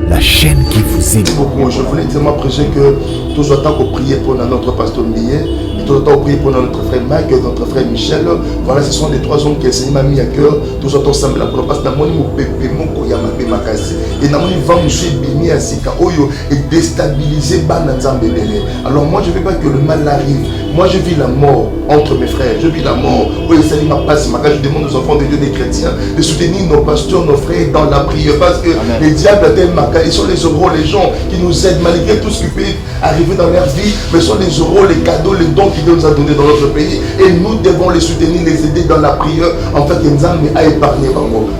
la chaîne qui vous aime. Beaucoup. Je voulais tellement prêcher que tous autant qu'on prier pour notre pasteur Millet, et tous autant qu'on prier pour notre frère Mike et notre frère Michel. Voilà, ce sont les trois hommes que le Seigneur m'a mis à cœur. Tous autant ensemble pour parce que dans mon pépé, mon koyama makasi. Et dans mon vent, je suis béni à Sika Oyo et déstabilisé Bananzambélé. Alors moi, je ne veux pas que le mal arrive. Moi, je vis la mort entre mes frères. Je vis la mort. Oui, le Seigneur m'a passé. Je demande aux enfants de Dieu, des chrétiens, de soutenir nos pasteurs, nos frères dans la prière. Parce que Amen. Les diables, ils sont les euros, les gens qui nous aident malgré tout ce qui peut arriver dans leur vie. Mais ce sont les euros, les cadeaux, les dons qu'il nous a donnés dans notre pays. Et nous devons les soutenir, les aider dans la prière. En fait, ils nous ont épargné.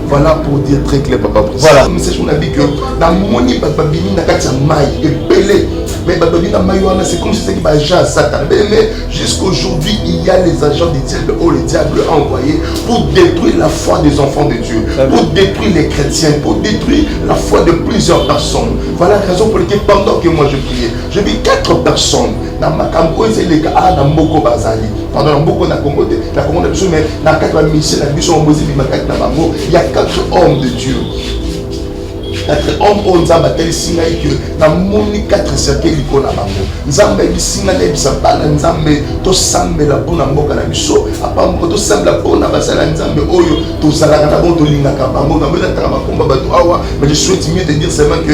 Voilà pour dire très clair, papa. Voilà. C'est ce qu'on a dit que dans mon nid, bababini n'a qu'à maille et pelé. Mais bababini n'a maille, c'est comme si c'était un agent à Satan. Mais jusqu'aujourd'hui, il y a les agents des diables, oh, les diables envoyés pour détruire la foi des enfants de Dieu, pour détruire les chrétiens, pour détruire la foi de plusieurs personnes. Voilà la raison pour laquelle pendant que moi je priais, je vis 4 personnes. Dans ma campo, c'est les gars, dans Moko Bazali. Pendant la Moko, la Congo, mais dans 4 missions, la mission en Mosée, il y a 4 hommes de Dieu. 4 hommes on zamba tel singa que na moni 4 cercueils liko na bango nzamba bisinga na bisa bana nzambe to sambela pona mboka na biso apambo to sambela pona basala nzambe oyo to zalaka na bon to lingaka bango na mbela taka makomba bato awa. Mais je souhaite mieux de dire seulement que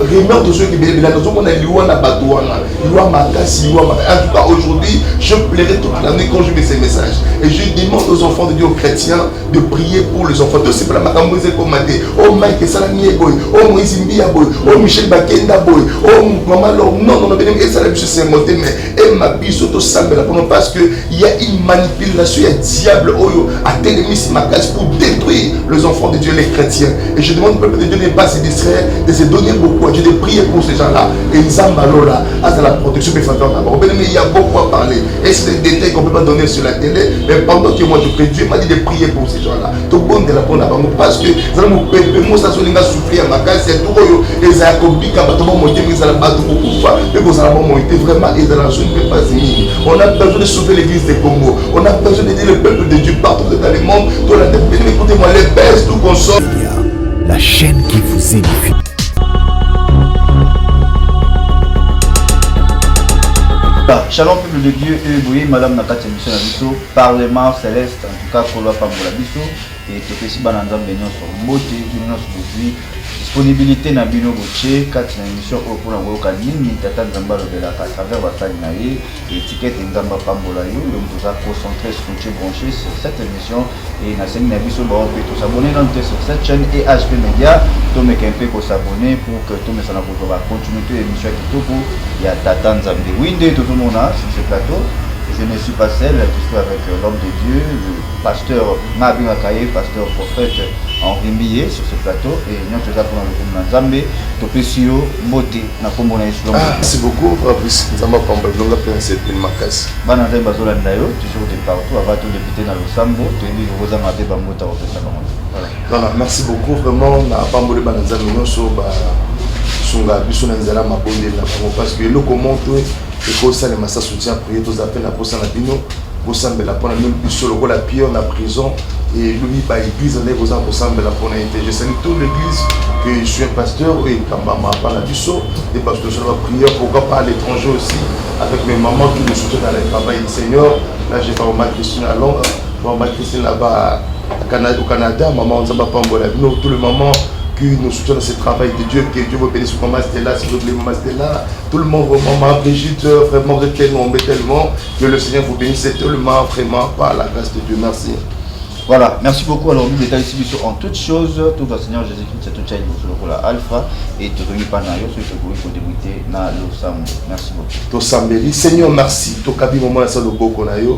vraiment tous ceux qui bébé nous on a liwa na bato wana liwa makasi liwa en tout cas aujourd'hui je plairai toute l'année quand je mets ces messages et je demande aux enfants de Dieu, aux chrétiens de prier pour les enfants de c'est pas la makambo c'est commandé oh Mike salami boy oh Moïse Mbia boy, oh Michel Bakenda boy, oh maman non et ça la biso c'est monté mais et ma biso to sambela parce que il y a une manipulation, il y a diable oyo a télémis ma case pour détruire les enfants de Dieu, les chrétiens. Et je demande au peuple de Dieu de ne pas se distraire, de se donner beaucoup à Dieu, de prier pour ces gens-là. Et ils ont là, à la protection des familles d'abord. Mais il y a beaucoup à parler. Et c'est des détails qu'on ne peut pas donner sur la télé. Mais pendant que moi je prie, Dieu m'a dit de prier pour ces gens-là. Tout le monde est là pour la parce que moi ça souffrir à ma case. C'est tout et ça a compliqué quand on dit que ça a battu beaucoup de fois mais ça a été vraiment et dans la zone ne peut pas finir. On a besoin de sauver l'église des Congo, on a besoin d'aider le peuple de Dieu partout dans le monde. Écoutez-moi, les baisses tout consomme. La chaîne qui vous édifie. Shalom peuple de Dieu et vous voyez madame Nakati mission à Bisso, Parlement céleste en tout cas pour la femme de la Bisso et tout ce qui bananza benyo sur beauté d'une aujourd'hui disponibilité na bino boche 4 na émission au pour la nini tata nzamba lobela à travers bataille na et étiquette nzamba pambola yo donc vous a concentré scotché branché sur cette émission et na scène na Bisso ba on peut tous s'abonner sur cette chaîne et HP Media to me kempe ko s'abonner pour que tout me sana ko va continuer l'émission qui tout pour il y a tata nzamba winde tout le monde sur ce plateau. Je ne suis pas seul, je suis avec l'homme de Dieu, le pasteur Nabi Makaye, pasteur prophète Henri Millet sur ce plateau. Et nous sommes là pour le Nzambe, Topesio, Moté, Nakombo na Islam. Merci beaucoup, Fabrice Nzamba Pamba, Blonga Prince et Makas. Bananza Bazola Ndayo, toujours de partout, avant tout député dans le Sambo, tu es vivre aux amades Bamota au Pessalon. Voilà, merci beaucoup, vraiment, na Pambo de Bananza Minoso, Sunga, Bissonanzala, Mabonde, parce que le comment et que ça les massas soutien prier tous appels à pour ça la bino pour ça la pour même sur le la pire en prison et lui par église on est pour ça la pour je salue toute l'église que je suis un pasteur et quand maman parle à biso et parce que je dois prier pourquoi pas à l'étranger aussi avec mes mamans qui me soutiennent dans le travail du Seigneur. Là j'ai pas ma Christine à Londres, ma Christine là-bas au Canada, maman on s'en pas la bino tout le moment que nous soutenons ce travail de Dieu, que Dieu vous bénisse pour Maman Stella, s'il vous plaît, Maman Stella, tout le monde, Maman Brigitte, vraiment, vous êtes tellement, que le Seigneur vous bénisse tellement, vraiment, par la grâce de Dieu. Merci. Voilà, merci beaucoup. Alors, nous détaillons ici en toutes choses, tout le Seigneur Jésus-Christ, c'est tout le la Alpha, et tout le Panayo, ce que vous pouvez débuter dans le Sambo. Merci beaucoup. Tout Sambeli, Seigneur, merci. Tout Kabi, moment, là, ça le beau qu'on a eu.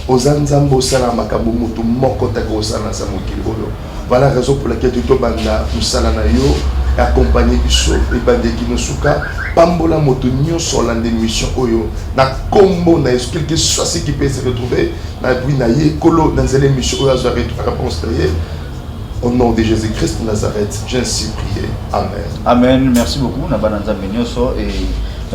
Aux Anzambo, Sala, Makaboumou, tout mon côté, Sala, Samokilo. Voilà la raison pour laquelle tu te banda pour Salanayo accompagné du saut et bandé qui nous souka pambola motonio sur l'endémission oyo na combo na quelque soit ce qui peut se retrouver na buinaye kolo dans une émission oyo à réponse au nom de Jésus-Christ de Nazareth j'ai ainsi prié. Amen. Amen. Merci beaucoup na bananza benyoso et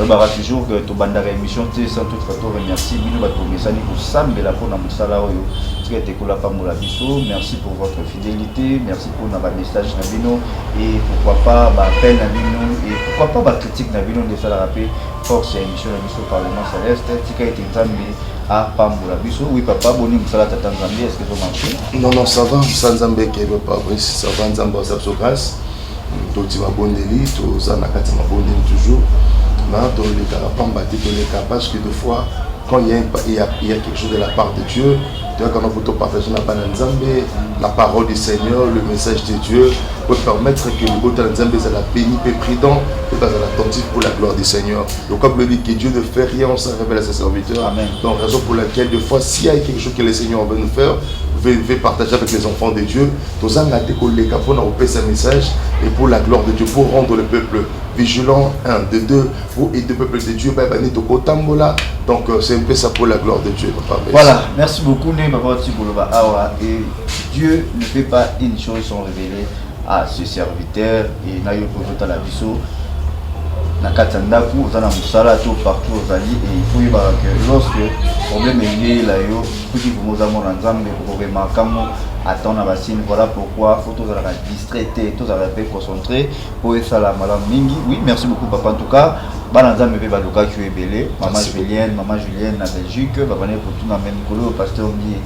Bara toujours que tu banda émission sans toute photo remercie bino ba to mesani ko sambela pour na musala oyo tika te kola pa mola biso. Merci pour votre fidélité, merci pour na ba message na bino et pourquoi pas ba appel na bino et pourquoi pas ba critique na bino de ça la rappeler force émission na biso Parlement Céleste tika ete nzambe a pa mola biso. Oui papa boni musala tata nzambe, est-ce que ça marche? Non ça va, ça nzambe ke pas oui ça va nzambe sa grâce. Toti mabondeli to za na kati mabondeli toujours. Dans les cas, parce que des fois, quand il y a quelque chose de la part de Dieu, quand on peut partager la parole du Seigneur, le message de Dieu, peut permettre que le beau de Nzambe soit la béni, prudent, et attentif pour la gloire du Seigneur. Donc, comme le dit que Dieu ne fait rien, on s'en révèle à ses serviteurs. Amen. Donc, raison pour laquelle, des fois, s'il y a quelque chose que le Seigneur veut nous faire, veut partager avec les enfants de Dieu, tous en a décollé pour nous repérer ce message et pour la gloire de Dieu, pour rendre le peuple vigilant, un, de deux, pour aider le peuple de Dieu, donc c'est un peu ça pour la gloire de Dieu. Papa. Voilà, merci beaucoup, et Dieu ne fait pas une chose sans révéler à ses serviteurs et Nayo Kovota la Bisso. Nakatanda ku ozana musala to partout ozali et il faut y voir que lorsque problème est là yo tout qui vous mozamo na nzambe pour remarquer attendre la signe. Voilà pourquoi faut tous aller distraiter, tous aller concentrer pour ça la malam mingi. Oui, merci beaucoup papa en tout cas. Bananzambe be baluka qui est belé, maman Julienne na Belgique, va venir pour tout na même colo pasteur Mbi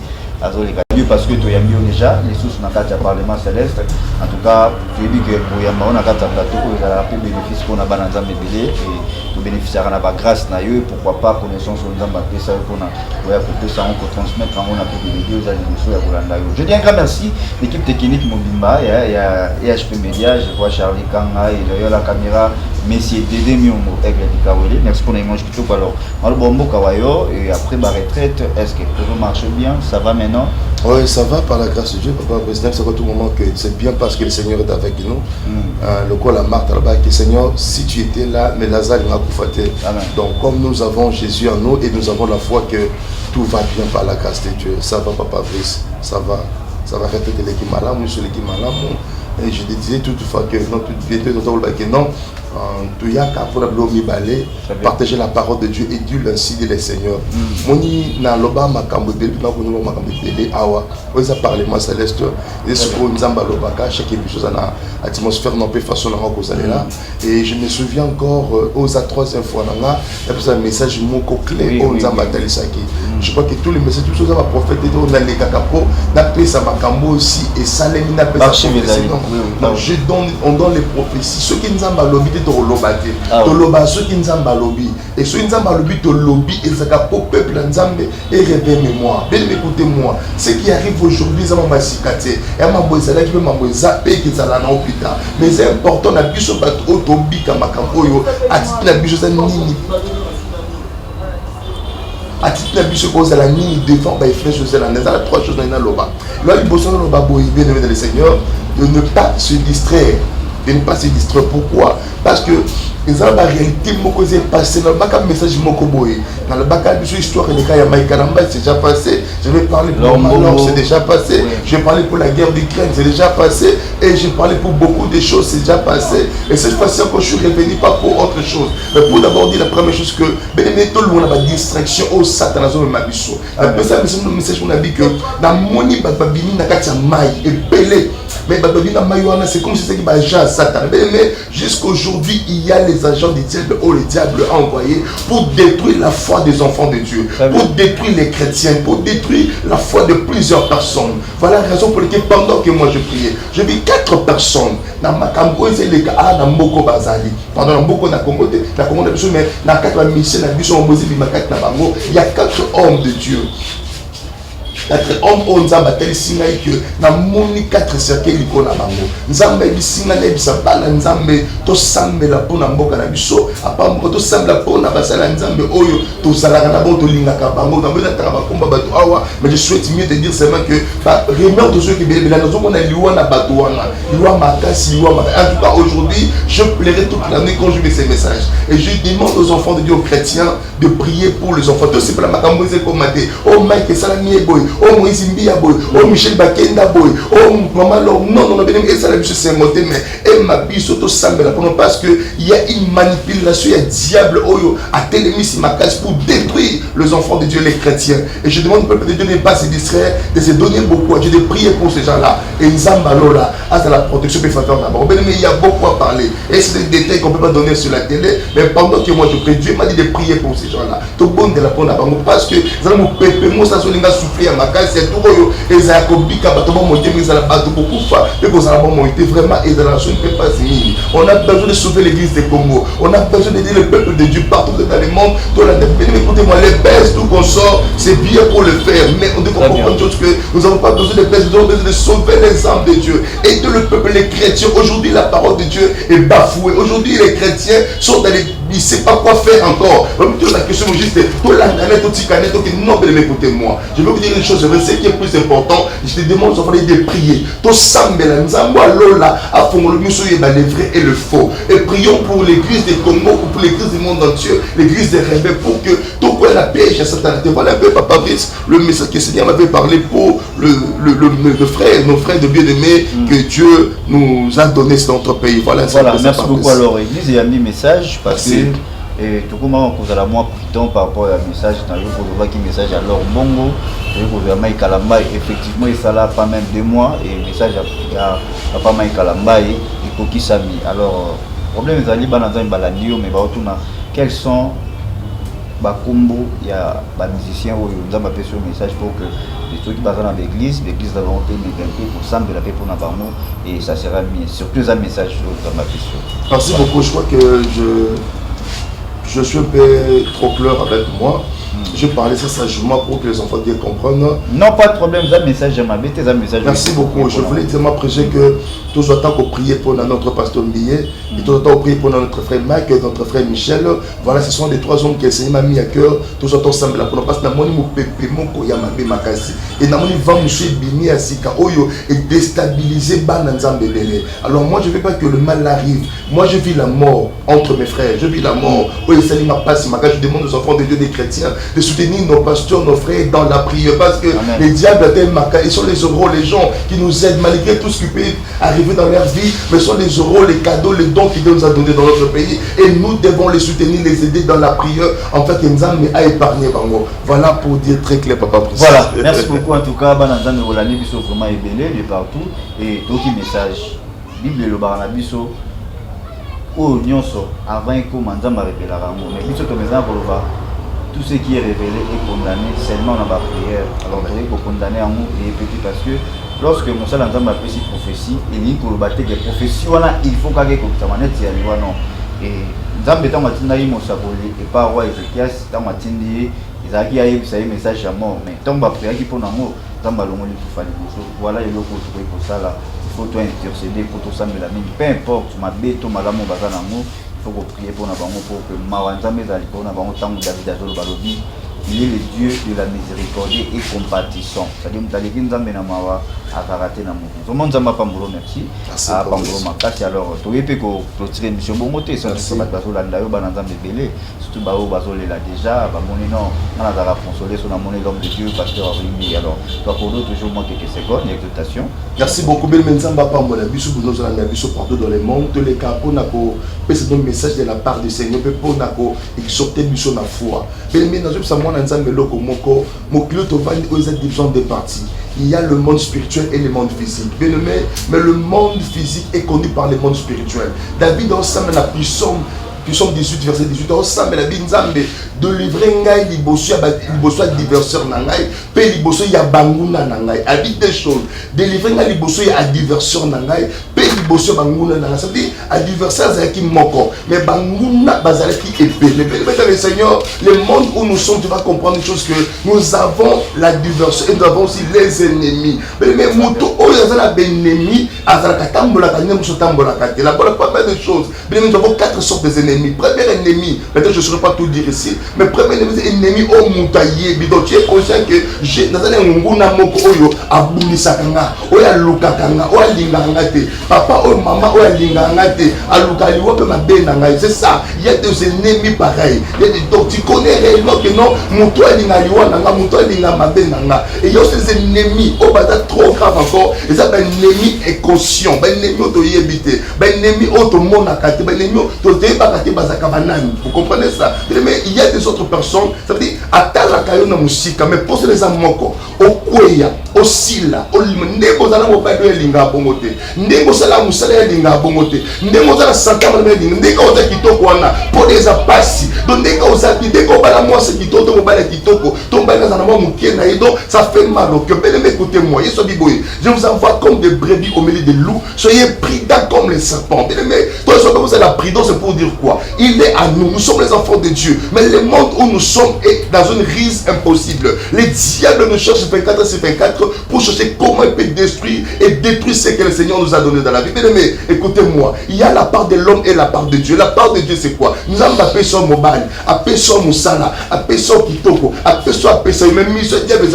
azoleka Dieu parce que tu y a mis déjà les sources na carte Parlement Céleste. En tout cas, tu dis que pour y a on a carte plateau pour la bénéfice qu'on a bananzambe belé et nous bénéficiera na ba grâce na yo, pourquoi pas connaissance on nzamba pe ça pour na ouais pour ça on peut transmettre on a peu de vidéos à l'émission ya Kolanda yo. Je dis un grand merci l'équipe technique Mobimba il y a EHP Media, je vois Charlie Kanga et derrière la caméra Monsieur Dédé Miongo Aigle du Kawele. Merci pour l'image qui tout alors. Alors Bombo Kawayo et après ma retraite, est-ce que tout marche bien? Ça va maintenant? Oui, ça va par la grâce de Dieu, papa président. C'est à tout moment que c'est bien parce que le Seigneur est avec nous. Le col à Marthe là-bas, que Seigneur, si tu étais là, mais Lazare il m'a couffaté. Donc comme nous avons Jésus en nous et nous avons la foi que tout va bien par la grâce de Dieu. Ça va, papa Brice, ça va. Ça va répéter l'équipe malade, monsieur l'équipe malade. Et je te disais toutefois que dans toute vérité, non, tout y a qu'à partager la parole de Dieu et Dieu ainsi dit le Seigneur. Moni na loba makambo beli na kono makambo beli awa. Oza Parlement Céleste et ce qu'on nzamba lobaka chaque épisode na atmosphère non peut façon na kozala là et je me souviens encore aux troisième fois nanga et puis un message moko clé on nzamba talisaki. Je crois que tous les messages tous ça va prophète de na le kakapo na pesa makambo aussi et salemi na pesa donc je donne on donne les prophéties ceux qui nzamba lobi to lobate to loba ceux qui nzamba lobi et ceux qui nzamba lobi to lobi et ça pour peuple nzambe et réveille mémoire bien écoutez-moi ce qui arrive aujourd'hui ça m'a sikate et m'a boza là qui m'a boza pe qui ça là na hôpital mais c'est important na biso bato otobi kama kamboyo ati na biso ça nini à titre de biso cause la ligne devant bah frère José la neza trois choses dans loba là il bosse dans loba boy bien aimé le Seigneur de ne pas se distraire pourquoi parce que ils ont la réalité moko c'est passé dans le message moko boy dans le bac de histoire les cas ya Maïkaramba c'est déjà passé je vais parler pour Malor c'est déjà passé je vais parler pour la guerre d'Ukraine c'est déjà passé et j'ai parlé pour beaucoup de choses c'est déjà passé et cette fois-ci encore je suis revenu pas pour autre chose mais pour d'abord dire la première chose que ben tout le monde a distraction au satan dans zone mabiso après ça le message on a dit que dans moni babini na katia mai et pelé mais babini na mai c'est comme si c'est qui ba agent satan mais jusqu'aujourd'hui il y a les agents du diable ou le diable a envoyé pour détruire la foi des enfants de Dieu, pour détruire les chrétiens, pour détruire la foi de plusieurs personnes. Voilà la raison pour laquelle pendant que moi je priais, j'ai vu 4 personnes dans ma cambo et les gars dans Moko Bazali. Pendant Moko na Congo, mais dans 4 missions na biso Mozi Bimakat na bango, il y a 4 hommes de Dieu. 4 hommes on a battu singa que na moni 4 cercueils likona bango nzambe bisinga na bisa bala nzambe to sambela pona mboka na biso apa moko to sambela pona basala nzambe oyo to salaka na bon to lingaka bango na bela taka bakomba bato awa mais je souhaite mieux te dire seulement que ba remeur de ceux qui bela nous on a liwa na bato wana liwa makasi liwa en tout cas aujourd'hui je plairai toute l'année quand je mets ces messages et je demande aux enfants de Dieu aux chrétiens de prier pour les enfants de c'est pas la makambo c'est commenté oh Mike ça la mié boy oh Moïse Mbia boy, oh Michel Bakenda boy, oh maman non et ça la biso c'est monté mais et ma biso to sambela parce que il y a une manipulation, il y a diable oyo a télémis ma case pour détruire les enfants de Dieu, les chrétiens. Et je demande au peuple de Dieu de ne pas se distraire, de se donner beaucoup à Dieu, de prier pour ces gens-là. Et Nzambalola, à la protection des facteurs d'abord. Mais il y a beaucoup à parler. Et c'est des détails qu'on ne peut pas donner sur la télé. Mais pendant que moi je prie, Dieu m'a dit de prier pour ces gens-là. Tout bon de la prendre à Bango. Parce que mon peuple, moi ça souligne souffrir à ma case, c'est tout. Et ça a combi mon Dieu, mais ça a battu beaucoup de fois. Et vous allez monter vraiment. Et dans la chose ne peut pas finir. On a besoin de sauver l'église des Congo. On a besoin d'aider le peuple de Dieu partout dans le monde. Écoutez-moi, les baisses, tout qu'on sort, c'est bien pour le faire. Mais on doit comprendre une chose que nous n'avons pas besoin de baisses, nous avons besoin de sauver les âmes de Dieu. Et de le peuple, les chrétiens, aujourd'hui la parole de Dieu est bafouée. Aujourd'hui les chrétiens sont dans les... Ils ne savent pas quoi faire encore. La question est juste, non, mais écoutez-moi. Je vais vous dire une chose, ce qui est plus important, je te demande de prier. Tout ça, les vrais et le faux. Et prions pour l'église des Congo, pour l'église du monde entier, l'église des rebelles, pour que tout quoi la pêche à Satan. Voilà un peu, Papa Brice, le message que le Seigneur m'avait parlé pour le frère, nos frères de bien-aimés, que Dieu nous a donné dans notre pays. Voilà, merci beaucoup alors, Église, il y a mis message parce que tout le monde a la moins prudent par rapport à message. Dans le jour qui message alors Bongo, effectivement, il s'est là pas même 2 mois et message a pas mal Kalamba et Koki Sami. Alors, le problème est d'aller dans un balandio, mais quels sont Bakumbo, il y a des musiciens où ils ont appelé sur le message pour que les trucs qui passent dans l'église de la volonté, mais pour ça, de la paix pour Navarro, et ça sera mis surtout un message dans ma question. Merci beaucoup, je crois que je suis un peu trop clair avec moi. Je parlais ça sagement pour que les enfants bien comprennent. Non, pas de problème, ça message, j'aimerais bien un message. Merci beaucoup. Je voulais dire prêcher que tous autant qu'on prier pour notre pasteur Millet, et tous autant qu'on prier pour notre frère Mike, notre frère Michel. Voilà, ce sont les 3 hommes que le Seigneur m'a mis à cœur. Tous autant ensemble là pour parce que namoni mo pepe moko ya mabe makasi. Et namoni va monsieur bini asika oyo et déstabiliser bana nzambe belé. Alors moi je veux pas que le mal arrive. Moi je vis la mort entre mes frères. Je vis la mort. Oui, ça m'a passé ma je demande aux enfants de Dieu des chrétiens de soutenir nos pasteurs, nos frères dans la prière parce que Amen. Les diables ils sont les euros, les gens qui nous aident malgré tout ce qui peut arriver dans leur vie, mais sont les euros, les cadeaux, les dons que Dieu nous a donnés dans notre pays et nous devons les soutenir, les aider dans la prière en fait que nous a épargné. Voilà pour dire très clair, Papa. Voilà, merci beaucoup en tout cas. Bananzan Rolani Bisso vraiment ébélé de partout et tout qui message Bible le baranabiso au nyonso avant que manzama révèle la rango mais biso to meza pour tout ce qui est révélé est condamné seulement dans la prière. Alors vous allez condamner en nous et petit parce que lorsque Moussa l'entend appelle cette prophétie il dit pour le battre des prophéties voilà il faut qu'à comme ça manette il y a non et Nzambe tant matinda yi mosakoli et par roi Ézéchias tant matindi Isaki a eu ça message à mort mais tant ba prière qui pour nango Nzamba longo li fali voilà il faut pour ça là il faut intercéder pour tout ça mais la mine peu importe ma beto malamu bazana nango il faut prier pour nous pour que Mawanzamé pour nous tant David Azolo Balobi il est le Dieu de la miséricorde et compatissant. C'est-à-dire que nous avons mawa à karaté na mou. Tout le monde n'a pas moulo merci. À Pambulo Makasi alors tu es peu clôturer mission bon moté ça c'est pas bazo landa yo bananzam de belé surtout bao bazo là déjà ba moni non on a la consoler sur la monnaie l'homme de Dieu pasteur Rimbi alors toi pour nous toujours moins quelques secondes exaltation. Merci beaucoup bel menzamba pambola biso nous allons biso partout dans le monde tous les cas pour nako c'est un message de la part du Seigneur pour nako exhorter biso na foi. Bel menzo ça moi nzambe loko moko mokilo to vandi aux divisions des parties. Il y a le monde spirituel et le monde physique. Mais le monde physique est connu par le monde spirituel. David ensemble la puissance 18 verset 18 ensemble la binzambe de livrer ngai liboso diverseur na ngai pe liboso ya banguna na ngai habite des choses de livrer ngai liboso ya diverseur na ngai pe liboso banguna na ngai ça veut dire adversaire zaki moko mais banguna bazalaki épée le Seigneur le monde où nous sommes tu vas comprendre une chose que nous avons l'adversaire et nous avons aussi les ennemis mais moto oyo azala benemi azala katambola kanyem sotambola katela pas mal de choses mais nous avons 4 sortes d'ennemis. Premier ennemi, peut-être je ne saurais pas tout dire ici, mais premier ennemi au moutaillé, tu es conscient que j'ai dans un nguna moko oyo abunisakanga, oya lukakanga, oya linganga te. Papa papa ou maman ou alingangate alukali ou peut m'abenanga. C'est ça. Il y a des ennemis pareils. Donc tu connais réellement que non, mon toi alingaliwa nanga, mon toi alingamabenanga. Et il y a aussi des ennemis au bas trop grave encore. Et ça, un ennemi inconscient, un ennemi auto-yébité, un ennemi auto-monakate, un ennemi auto-yébakate bazakabanani. Vous comprenez ça? Mais il y a des autres personnes, ça veut dire, atala kayo na musika, mais pour les amoko, au kweya, au sila, au ndeko zala mobado elinga bongote, ndeko sala musala elinga bongote, ndeko zala santama elinga, ndeko oza kitoko wana, pour des apasi, donc ndeko oza ndeko bala moi c'est kitoko, mobala kitoko, tomba na zana mo mukena et donc ça fait mal au cœur. Mais écoutez-moi, je vous envoie comme des brebis au milieu des loups. Soyez prudents comme les serpents. Mais toi, vous avez la prudence, c'est pour dire quoi? Il est à nous, nous sommes les enfants de Dieu. Mais le monde où nous sommes est dans une crise impossible. Les diables nous cherchent 24 sur 24 pour chercher comment ils peuvent détruire et détruire ce que le Seigneur nous a donné dans la vie. Mais écoutez-moi, il y a la part de l'homme et la part de Dieu. La part de Dieu, c'est quoi? Nous avons appelé son mobile, appelé son moussala, appelé son kitoko, appelé son même mis ce diable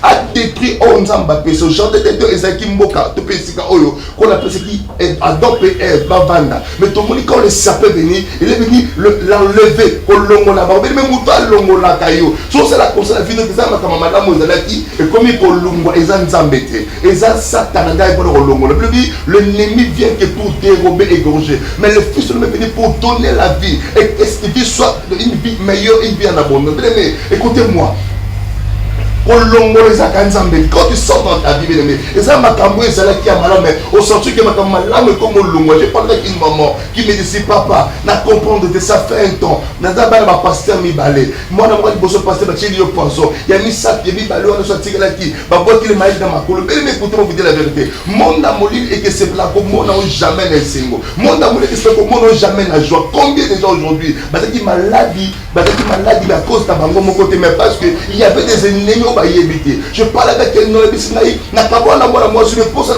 a détruit Nzamba peso genre de ezaki mboka to pesika oyo qu'on appelle ce qui Adam et Ève bavanda mais tout le monde quand le serpent venu il est venu l'enlever pour longola ba mais muta longola kayo so c'est la conseil la vie de ça kama madame ozalaki et comme il pour longo eza nzambete eza satan ngai pour longola l'ennemi vient que pour dérober et égorger mais le fils de l'homme est venu pour donner la vie et que cette vie soit une vie meilleure une vie en abondance. Mais écoutez-moi, quand tu sors dans ta vie, et ça m'a camoué, c'est là qui a malade, mais au sens que ma malade comme au long. J'ai parlé avec une maman qui me dit papa, n'a comprendre que ça fait un temps. N'a pas ma pasteur mi balé. Moi, n'a pas besoin de pasteur, mais il y a poisson. Il y a mis ça, il y a mis balé, on a sorti là qui va voir qu'il est mal dans ma couleur. Mais écoutez, on vous dit la vérité. Mon amour et que c'est là comme mon n'a jamais un single. Mon amour et que c'est comme mon n'a jamais la joie. Combien de gens aujourd'hui, qui maladie, à cause de mon côté, mais parce qu'il y avait des ennemis. Je parle avec un homme qui n'a pas moi je me pose à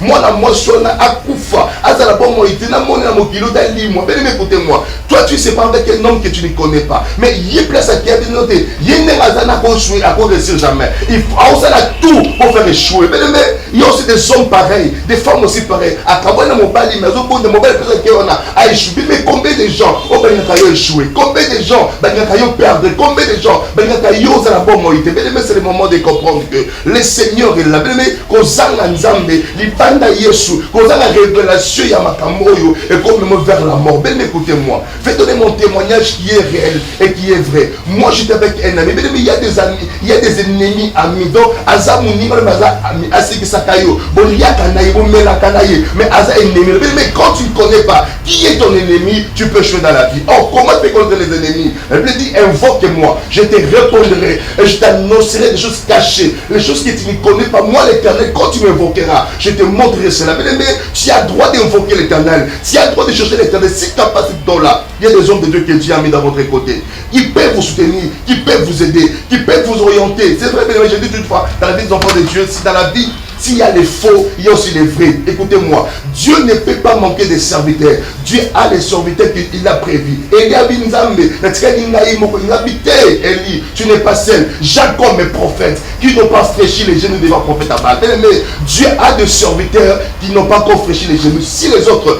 moi la moisson à Koufa à la bonne moïté n'a mon kilo d'ali moi mais écoutez-moi toi tu sais pas avec un homme que tu ne connais pas mais il y a place à qui a bien noté il y a une mazana pour jouer à cause de jamais il faut ça tout pour faire échouer mais il y a aussi des hommes pareils des femmes aussi pareilles à Kabana mon bali mais au bout de mon bel que on a échoué mais combien de gens au Benakayo échoué combien de gens Benakayo perdre combien de gens Benakayo à la bonne moïté mais c'est le moment de comprendre que le Seigneur est là. Mais qu'on a Nzambe, l'Ibanda Yesu, qu'on a la révélation Yamakamoyo et qu'on me vers la mort. Ben écoutez-moi, faites donner mon témoignage qui est réel et qui est vrai. Moi j'étais avec un ami, mais il y a des amis, il y a des ennemis amis. Donc Azamouni, Asiki Sakayo, Boliakanaï, Bomelakanaï, mais Aza ennemi. Mais quand tu ne connais pas qui est ton ennemi, tu peux jouer dans la vie. Oh, comment tu peux connaître les ennemis? Elle me dit invoque-moi, je te répondrai et je t'annoncerai des choses cachées, les choses que tu ne connais pas. Moi l'Éternel, quand tu m'invoqueras, je te montrerai cela. Mais tu as droit d'invoquer l'Éternel, tu as droit de chercher l'Éternel. Si tu n'as pas ce don-là, il y a des hommes de Dieu que Dieu a mis dans votre côté, qui peuvent vous soutenir, qui peuvent vous aider, qui peuvent vous orienter. C'est vrai, mais j'ai dit une fois, dans la vie des enfants de Dieu, si dans la vie, s'il y a les faux, il y a aussi les vrais. Écoutez-moi, Dieu ne peut pas manquer de serviteurs. Dieu a les serviteurs qu'il a prévus. Eli, tu n'es pas seul. Jacob est prophète, qui n'ont pas fraîchi les genoux devant le prophète Abba. Mais Dieu a des serviteurs qui n'ont pas encore fraîchi les genoux. Si les autres,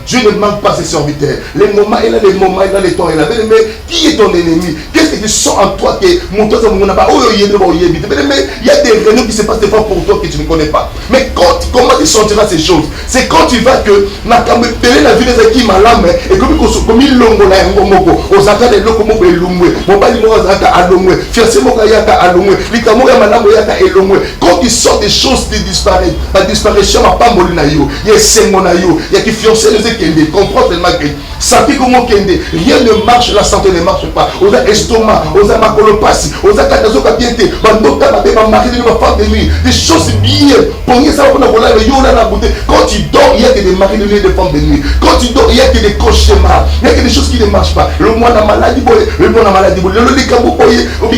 Dieu ne manque pas ses serviteurs. Les moments, il a les moments, il a les temps, il a. Mais qui est ton ennemi? Qu'est-ce que tu sens en toi que mon temps, il y a des réunions qui se passent des fois pour toi que tu ne connais pas. Mais comment tu sentiras ces choses? C'est quand tu vas que la vie des acquis malame et comme il longo la ngomoko ozaka de lokomoko elumwe mobali mo ozaka alumwe fiancé mo kayaka alumwe likamo ya malamu yaka elumwe. Quand tu sors des choses qui disparaissent, la disparition n'a pas molina yo ya sengo na yo ya ki fiancé les ekende comprends tellement que ça fait comment kende rien ne marche, la santé ne marche pas. Oza estomac oza makolopasi oza katazo kabiente bandota ba ba mari de ma femme de nuit des choses bien pour ça on a volé le yo la beauté. Quand tu dors il y a que des maris de nuit, des femmes de nuit. Quand tu dors il y a que des cauchemars, il y a que des choses qui ne marchent pas. Le mois la maladie le mois la maladie le likambo boye donc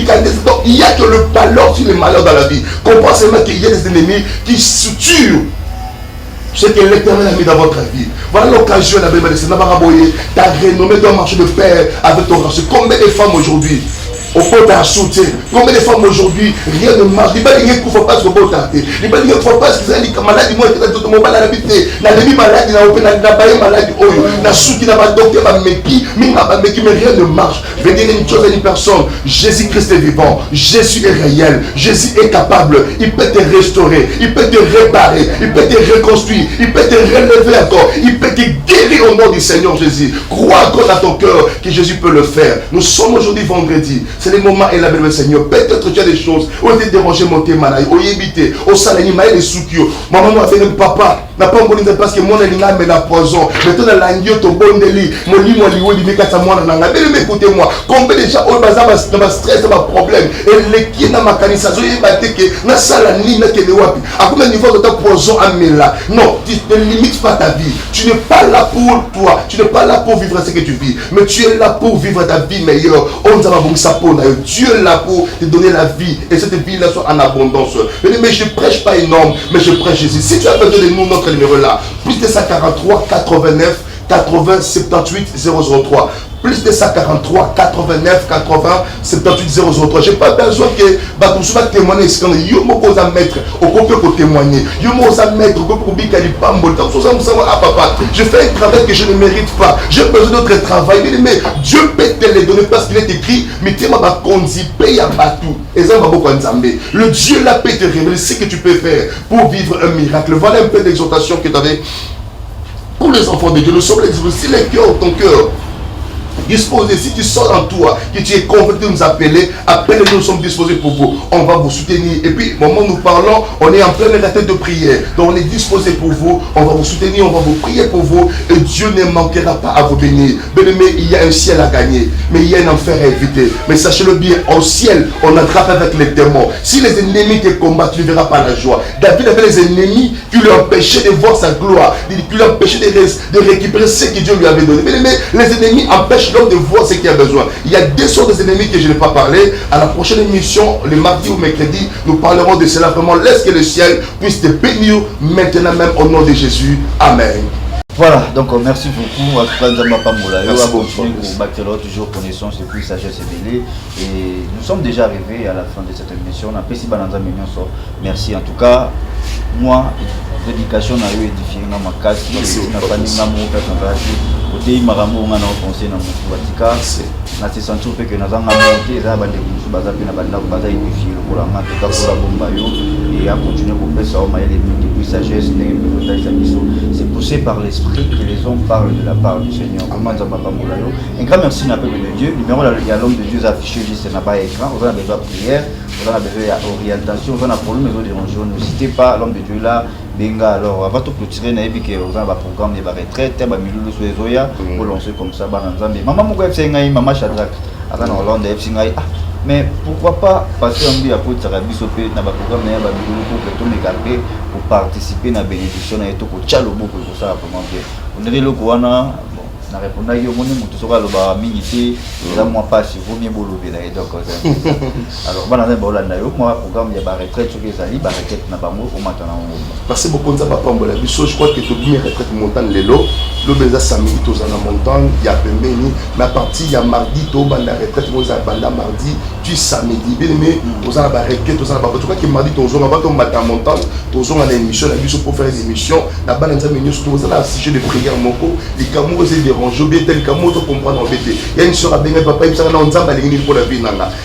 il y a que le malheur sur les malheurs dans la vie. Comprends seulement qu'il y a des ennemis qui suturent ce que l'Éternel a mis dans votre vie. Voilà l'occasion ta renommée doit marcher de pair avec ton rachat. Combien de femmes aujourd'hui au pot à soutien. Combien de femmes aujourd'hui, rien ne marche. Il n'y a pas de gens qui ne font pas ce que vous tentez. Il n'y a pas de gens qui ne font pas ce que vous avez dit. Maladie, moi, je suis malade. La demi-maladie, la maladie, la souki, la docteur, mais rien ne marche. Je vais dire une chose à une personne. Jésus-Christ est vivant. Jésus est réel. Jésus est capable. Il peut te restaurer. Il peut te réparer. Il peut te reconstruire. Il peut te relever encore. Il peut te guérir au nom du Seigneur Jésus. Crois encore dans ton cœur que Jésus peut le faire. Nous sommes aujourd'hui vendredi. C'est le moment et la belle Seigneur. Peut-être tu as des choses. On été dérangé, monter malade. On y éviter. Au salani, maï les soukio. Maman m'a fait papa. N'a pas encore dit parce que mon élinga met la poison. Maintenant, la langue, ton bon délit. Mon lit, mon lit, mon lit, mais écoutez-moi. Combien déjà, on va stress, on va problème. Et les qui n'a ma canissa, je vais battre que n'a ça la ligne, n'a que les wapi. À combien de niveau de ta poison à là? Non, tu ne limites pas ta vie. Tu n'es pas là pour toi. Tu n'es pas là pour vivre ce que tu vis. Mais tu es là pour vivre ta vie meilleure. On va vous sapona. Dieu est là pour te donner la vie. Et cette vie-là soit en abondance. Mais je ne prêche pas énorme, mais je prêche Jésus. Si tu as besoin de nous, notre numéro là, plus de 143 89 80 78 003. Plus de 143 89 80 78 003. Je n'ai pas besoin que tu sois témoigner. Je vais mettre au copier pour témoigner. Je vais mettre au copier pour papa. Je fais un travail que je ne mérite pas. J'ai besoin d'autre travail. Mais Dieu peut te les donner parce qu'il est écrit. Mais tu m'as conduit, paye à Batou. Le Dieu là peut te révéler ce que tu peux faire pour vivre un miracle. Voilà un peu d'exhortation que tu avais pour les enfants de Dieu. Nous sommes si les cœurs, ton cœur disposé, si tu sors en toi, que tu es convaincu de nous appeler, appelez-nous, nous sommes disposés pour vous. On va vous soutenir. Et puis, au moment où nous parlons, on est en pleine tête de prière. Donc, on est disposé pour vous. On va vous soutenir, on va vous prier pour vous. Et Dieu ne manquera pas à vous bénir. Bien-aimé, il y a un ciel à gagner, mais il y a un enfer à éviter. Mais sachez-le bien, au ciel, on attrape avec les démons. Si les ennemis te combattent, tu ne verras pas la joie. David avait les ennemis qui lui empêchaient de voir sa gloire, qui lui empêchaient de récupérer ce que Dieu lui avait donné. Bien-aimé, les ennemis empêchent l'homme de voir ce qu'il a besoin. Il y a deux sortes d'ennemis que je n'ai pas parlé. À la prochaine émission, le mardi ou mercredi, nous parlerons de cela. Vraiment, laisse que le ciel puisse te bénir maintenant même au nom de Jésus. Amen. Voilà, donc merci beaucoup. À continuer pour bâtir toujours connaissance et puis sagesse éveillée. Et nous sommes déjà arrivés à la fin de cette émission. On a fait si Bananza Mignon. Merci en tout cas. Moi, l'éducation a eu édifié dans ma casse. Na se sentir que nous avons monté ça va découvrir baza pe na banda ko baza édifié le pour la main tout pour la bomba yo et à continuer pour faire ça au moyen de sagesse c'est poussé par l'esprit que les hommes parlent de la part du Seigneur. Un grand merci à peuple de Dieu. Numéro là il y a l'homme de Dieu affiché juste n'a pas écran. On a besoin de prière, on a besoin d'orientation, on a problème de déranger. N'hésitez pas l'homme de Dieu là. Benga alors avant de clôturer na ebi que on a un programme de retraite ba milulu so ezoya pour lancer comme ça ba nzambe maman moko FC ngai maman Shadrach aka na Hollande FC ngai mais pourquoi pas passer en à pour tsara biso pe na ba programme na ba milulu pour que tout me pour participer na bénédiction na eto ko tchalo boko ko ça vraiment bien on est le koana na répondre yo moni mutu soka lo ba mingi te là moi pas si vaut mieux bolober là donc alors bana na bolanda yo moi programme ya ba retraite sur les ali ba retraite na bango au matin na merci beaucoup nza papa mbola biso je crois que tout bien retraite montagne lelo lo beza samedi to za na montagne ya pembeni mais à partir ya mardi to banda retraite mo za banda mardi tu samedi bien aimé to za ba retraite to za ba to que mardi to zo na ba to matin montagne to zo na émission la biso pour faire des émissions na bana nza menyo to za na sujet de prière moko les kamours et je bien tel que moi, comprendre en fait. Il y a une soeur à Benga, papa, il me semble pour la vie.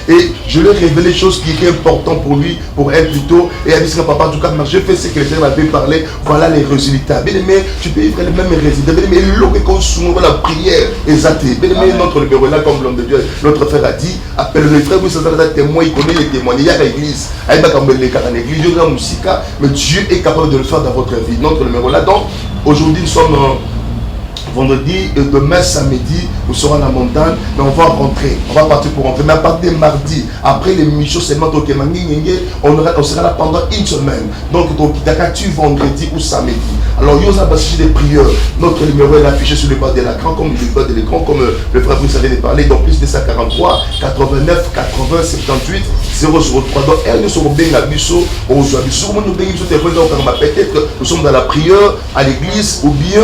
Et je lui ai révélé des choses qui étaient importantes pour lui, pour elle plutôt. Et elle dit que papa, en tout cas, j'ai fait ce que les gens m'avaient parlé. Voilà les résultats. Bien aimé, tu peux vivre les mêmes résultats. Bien aimé, l'eau qu'on souvent la prière exaltée. Bien aimé, notre numéro là, comme l'homme de Dieu, notre frère a dit, appelle le frère, vous savez, témoin, il connaît les témoignages. Il y a l'église. Il y a l'église, il y a la musique. Mais Dieu est capable de le faire dans votre vie. Notre numéro là, donc, aujourd'hui, nous sommes vendredi et demain samedi nous serons à la montagne mais on va rentrer, on va partir pour rentrer mais à partir de mardi après l'émission seulement on sera là pendant une semaine donc tu vendredi ou samedi alors il y a des prières notre numéro est affiché sur le bas de l'écran comme le bas de l'écran comme le frère Bruce avait parlé donc plus de 143 89 80 78 003 donc elle nous sommes bien à Bissau peut-être nous sommes dans la prière à l'église ou bien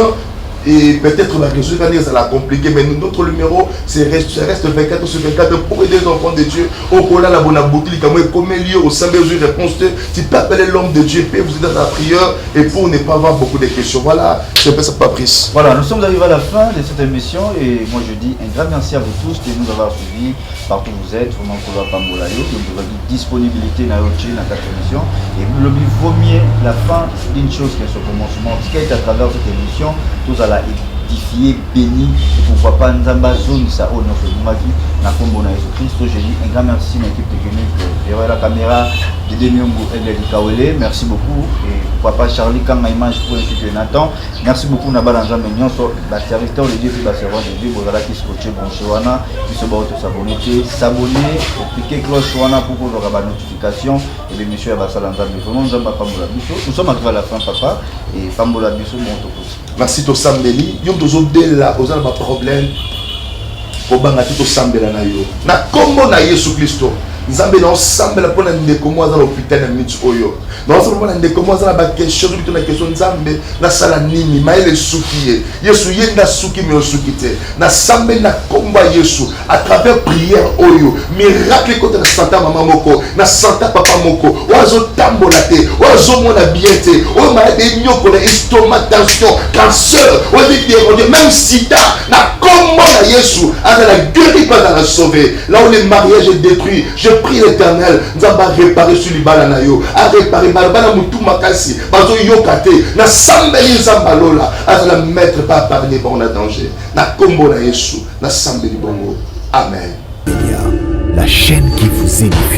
et peut-être la question ça l'a compliqué, mais notre numéro reste 24 sur 24 pour aider les enfants de Dieu. Au Kola la bonne boutique, comme lieu au sein de réponse, tu peux appeler l'homme de Dieu, peut vous aider dans la prière et pour ne pas avoir beaucoup de questions. Voilà, c'est un peu ça, Patrice. Voilà, nous sommes arrivés à la fin de cette émission et moi je dis un grand merci à vous tous de nous avoir suivis partout où vous êtes. Vraiment, pour la Pambolayo, donc vous avez disponibilité dans cette émission et le but vaut mieux la fin d'une chose que ce commencement, ce qui est à travers cette émission, tous à la édifier, béni, et pourquoi pas Nzamba zone ça au notre vie, na combo na Jésus-Christ. J'ai dit un grand merci à l'équipe technique, derrière la caméra, de Demiombo et de Kawele, merci beaucoup, et pourquoi pas Charlie Kanga image pour instituer Nathan, merci beaucoup Nabala Nzamba Nyon, la serviteur de Dieu, puis la servante de Dieu, vous allez qui scotcher bon Chewana, puis se barre s'abonner, cliquer cloche Chewana pour que vous aurez la notification, et bien monsieur Abassala Nzamba, vraiment Nzamba Pambola Bisso, nous sommes arrivés à la fin papa, et Pambola Bisso, bon topos. Merci to Sambeli. Yom tozo dela oza ba problème. Ko banga to Sambela na yo. Na kombo na Yesu Kristo. Nzambe na Sambela pona ndeko mo za l'hôpital na mitu oyo. Na so pona ndeko mo za ba question to na question Nzambe na sala nini maile suki Yesu yenda suki me osukite. Na Sambela na kombo Yesu à travers prière oyo. Miracle ko ta santa mama moko, na santa papa moko. Wazo tambola te, wazo mona bien te. O ma de nyoko na estomac tension, cancer, o de même sida na kombo na Yesu à la guérir pas dans la sauver. Là où le mariage est détruit, je prie l'Éternel, nous allons réparer sur les balanayo, à réparer malbana mutu makasi, bazo yokate, na sambeli zambalola, à la mettre pas par les bons danger. Na kombo na Yesu, na sambeli bongo. Amen. La chaîne qui vous édifie.